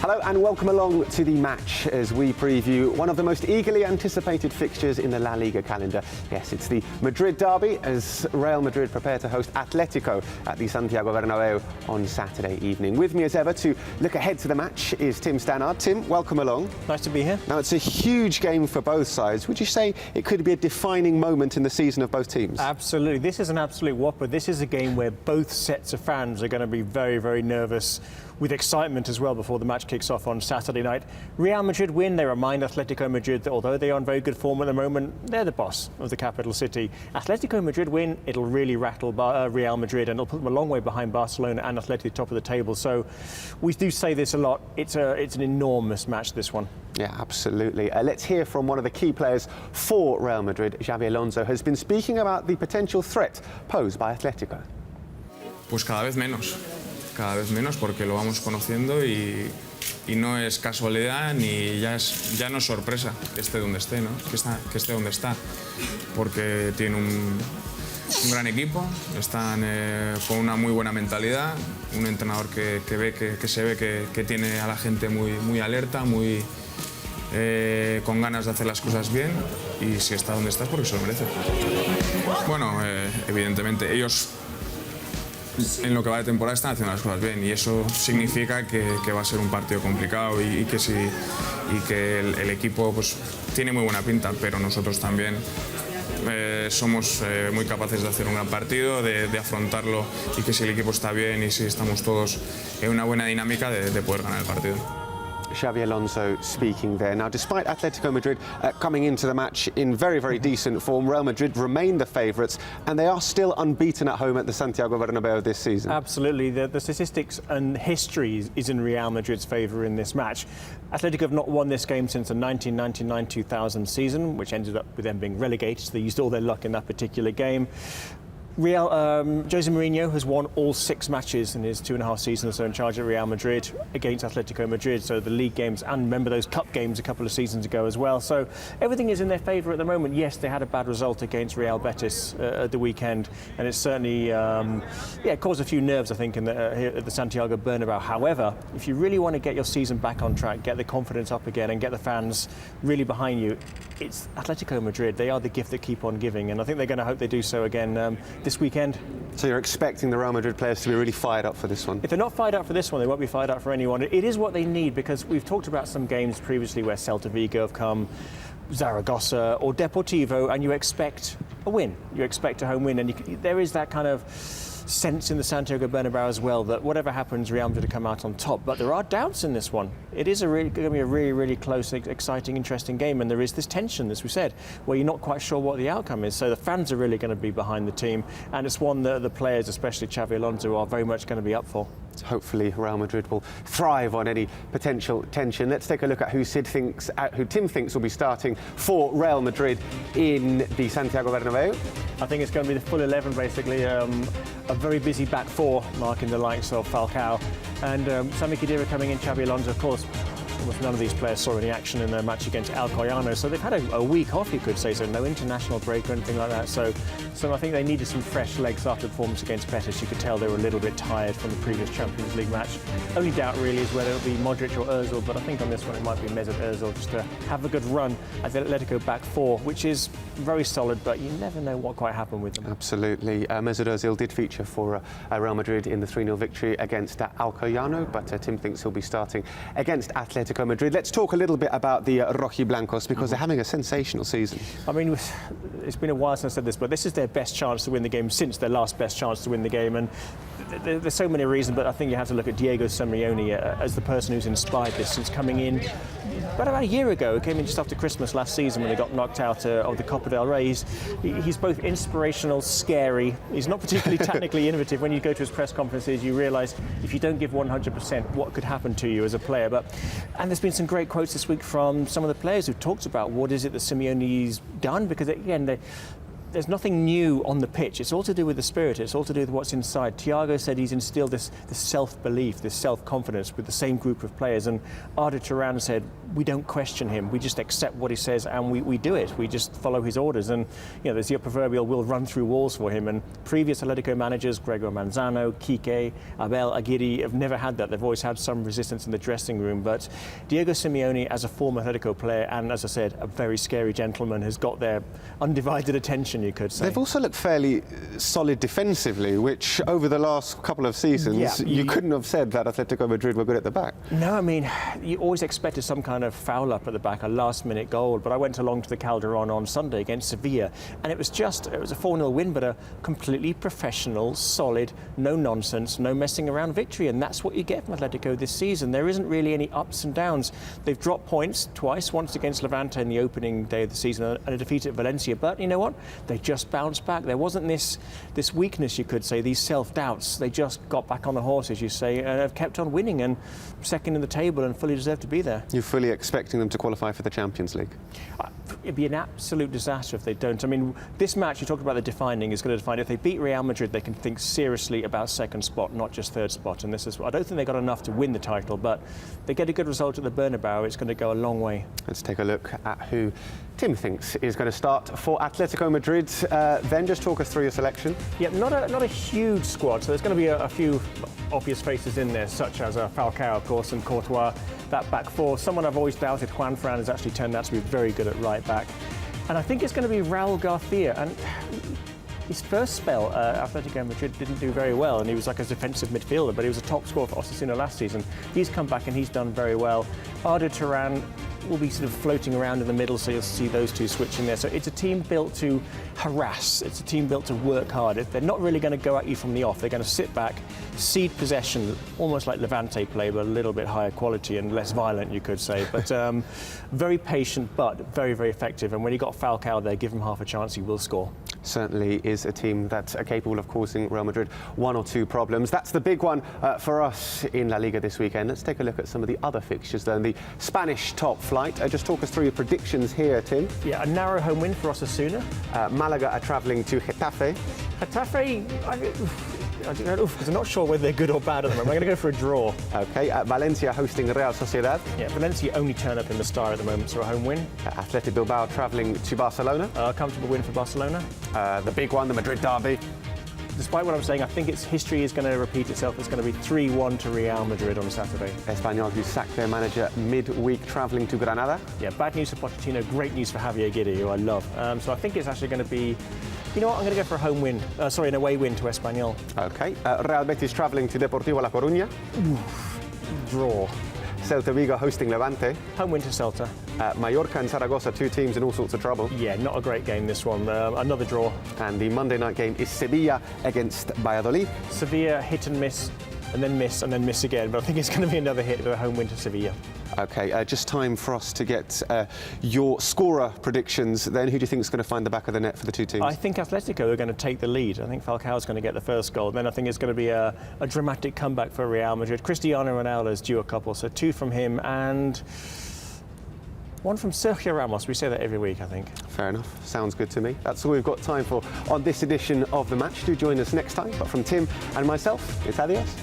Hello and welcome along to the match as we preview one of the most eagerly anticipated fixtures in the La Liga calendar. Yes, it's the Madrid Derby as Real Madrid prepare to host Atletico at the Santiago Bernabeu on Saturday evening. With me as ever to look ahead to the match is Tim Stannard. Tim, welcome along. Nice to be here. Now, it's a huge game for both sides. Would you say it could be a defining moment in the season of both teams? Absolutely. This is an absolute whopper. This is a game where both sets of fans are going to be very, very nervous, with excitement as well before the match kicks off on Saturday night. Real Madrid win. They remind Atletico Madrid that although they are in very good form at the moment, they're the boss of the capital city. Atletico Madrid win, it'll really rattle Real Madrid and it'll put them a long way behind Barcelona and Atleti top of the table. So we do say this a lot. It's an enormous match, this one. Yeah, absolutely. Let's hear from one of the key players for Real Madrid. Xabi Alonso has been speaking about the potential threat posed by Atletico. Pues cada vez menos porque lo vamos conociendo y no es casualidad ni ya no es sorpresa que esté donde esté, ¿no? Que esté donde está, porque tiene un gran equipo, están con una muy buena mentalidad, un entrenador que se ve que tiene a la gente muy alerta, muy con ganas de hacer las cosas bien, y si está donde está es porque se lo merece. Bueno, evidentemente ellos en lo que va de temporada están haciendo las cosas bien y eso significa que va a ser un partido complicado y que el equipo pues tiene muy buena pinta, pero nosotros también somos muy capaces de hacer un gran partido, de afrontarlo, y que si el equipo está bien y si estamos todos en una buena dinámica de poder ganar el partido. Xabi Alonso speaking there. Now, despite Atletico Madrid coming into the match in very, very decent form, Real Madrid remain the favourites and they are still unbeaten at home at the Santiago Bernabeu this season. Absolutely. The statistics and history is in Real Madrid's favour in this match. Atletico have not won this game since the 1999-2000 season, which ended up with them being relegated, so they used all their luck in that particular game. Jose Mourinho has won all 6 matches in his 2.5 seasons or so in charge at Real Madrid against Atletico Madrid, so the league games, and remember those cup games a couple of seasons ago as well. So everything is in their favour at the moment. Yes, they had a bad result against Real Betis at the weekend, and it certainly caused a few nerves, I think, here at the Santiago Bernabeu. However, if you really want to get your season back on track, get the confidence up again and get the fans really behind you, it's Atletico Madrid. They are the gift that keep on giving, and I think they're going to hope they do so again this weekend. So you're expecting the Real Madrid players to be really fired up for this one? If they're not fired up for this one, they won't be fired up for anyone. It is what they need, because we've talked about some games previously where Celta Vigo have come, Zaragoza or Deportivo, and you expect a win. You expect a home win, and there is that kind of sense in the Santiago Bernabeu as well that whatever happens, Real Madrid will come out on top. But there are doubts in this one. It is going to be a really, really close, exciting, interesting game, and there is this tension, as we said, where you're not quite sure what the outcome is. So the fans are really going to be behind the team, and it's one that the players, especially Xabi Alonso, are very much going to be up for. Hopefully Real Madrid will thrive on any potential tension. Let's take a look at who Tim thinks will be starting for Real Madrid in the Santiago Bernabeu. I think it's going to be the full 11, basically. A very busy back four, marking the likes of Falcao and Sami Khedira coming in. Xabi Alonso, of course. Almost none of these players saw any action in their match against Alcoyano, so they've had a week off, you could say, so no international break or anything like that. So I think they needed some fresh legs after the performance against Betis. You could tell they were a little bit tired from the previous Champions League match. Only doubt really is whether it'll be Modric or Ozil, but I think on this one it might be Mesut Ozil, just to have a good run at the Atletico back four, which is very solid, but you never know what quite happened with them. Absolutely. Mesut Ozil did feature for Real Madrid in the 3-0 victory against Alcoyano, but Tim thinks he'll be starting against Atletico Madrid. Let's talk a little bit about the Rojiblancos, because they're having a sensational season. I mean, it's been a while since I said this, but this is their best chance to win the game since their last best chance to win the game, and there's so many reasons, but I think you have to look at Diego Simeone as the person who's inspired this, since coming in about a year ago. He came in just after Christmas last season when they got knocked out of the Copa del Rey. He's both inspirational, scary. He's not particularly technically innovative. When you go to his press conferences, you realise if you don't give 100%, what could happen to you as a player. And there's been some great quotes this week from some of the players who've talked about what is it that Simeone's done, because again, there's nothing new on the pitch. It's all to do with the spirit. It's all to do with what's inside. Thiago said he's instilled this self-belief, this self-confidence with the same group of players. And Arda Turan said, we don't question him. We just accept what he says and we do it. We just follow his orders. And there's your proverbial we'll run through walls for him. And previous Atletico managers, Gregor Manzano, Quique, Abel Aguirre, have never had that. They've always had some resistance in the dressing room. But Diego Simeone, as a former Atletico player and, as I said, a very scary gentleman, has got their undivided attention, you could say. They've also looked fairly solid defensively, which over the last couple of seasons, you couldn't have said that Atletico Madrid were good at the back. No, I mean, you always expected some kind of foul up at the back, a last-minute goal. But I went along to the Calderon on Sunday against Sevilla, and it was a 4-0 win, but a completely professional, solid, no-nonsense, no messing around victory. And that's what you get from Atletico this season. There isn't really any ups and downs. They've dropped points twice, once against Levante in the opening day of the season and a defeat at Valencia. But you know what? They just bounced back. There wasn't this weakness, you could say, these self-doubts. They just got back on the horse, as you say, and have kept on winning and second in the table and fully deserve to be there. You're fully expecting them to qualify for the Champions League? It'd be an absolute disaster if they don't. I mean, this match, you talked about the defining, is going to define. If they beat Real Madrid, they can think seriously about second spot, not just third spot. And this is, I don't think they got enough to win the title, but they get a good result at the Bernabeu, it's going to go a long way. Let's take a look at who Tim thinks is going to start for Atletico Madrid. Then just talk us through your selection. Yeah, not a huge squad, so there's going to be a few obvious faces in there, such as Falcao, of course, and Courtois. That back four, someone I've always doubted, Juan Fran, has actually turned out to be very good at right back. And I think it's going to be Raúl Garcia. And his first spell, Atletico Madrid didn't do very well, and he was like a defensive midfielder, but he was a top scorer for Osasuna last season. He's come back and he's done very well. Arda Turan will be sort of floating around in the middle, so you'll see those two switching there. So it's a team built to harass. It's a team built to work hard. They're not really going to go at you from the off. They're going to sit back, cede possession, almost like Levante play, but a little bit higher quality and less violent, you could say. But very patient, but very, very effective. And when you got Falcao there, give him half a chance, he will score. Certainly is a team that's capable of causing Real Madrid one or two problems. That's the big one for us in La Liga this weekend. Let's take a look at some of the other fixtures then. The Spanish top flight. Just talk us through your predictions here, Tim. Yeah, a narrow home win for Osasuna. Malaga are travelling to Getafe. Because I'm not sure whether they're good or bad at the moment. I'm going to go for a draw. OK, Valencia hosting Real Sociedad. Yeah, Valencia only turn up in the Star at the moment, so a home win. Athletic Bilbao travelling to Barcelona. Comfortable win for Barcelona. The big one, the Madrid Derby. Despite what I'm saying, I think history is going to repeat itself. It's going to be 3-1 to Real Madrid on Saturday. Espanyol, who sacked their manager midweek, travelling to Granada. Yeah, bad news for Pochettino, great news for Javier Aguirre, who I love. So I think it's actually going to be, you know what, I'm going to go for a home win. An away win to Espanyol. OK. Real Betis travelling to Deportivo La Coruña. Draw. Celta Vigo hosting Levante. Home win to Celta. Mallorca and Zaragoza, two teams in all sorts of trouble. Yeah, not a great game, this one. Another draw. And the Monday night game is Sevilla against Valladolid. Sevilla hit and miss, and then miss again. But I think it's going to be another hit with a home win to Sevilla. OK, just time for us to get your scorer predictions then. Who do you think is going to find the back of the net for the two teams? I think Atletico are going to take the lead. I think Falcao is going to get the first goal. Then I think it's going to be a dramatic comeback for Real Madrid. Cristiano Ronaldo is due a couple, so two from him and one from Sergio Ramos. We say that every week, I think. Fair enough. Sounds good to me. That's all we've got time for on this edition of The Match. Do join us next time. But from Tim and myself, it's adios.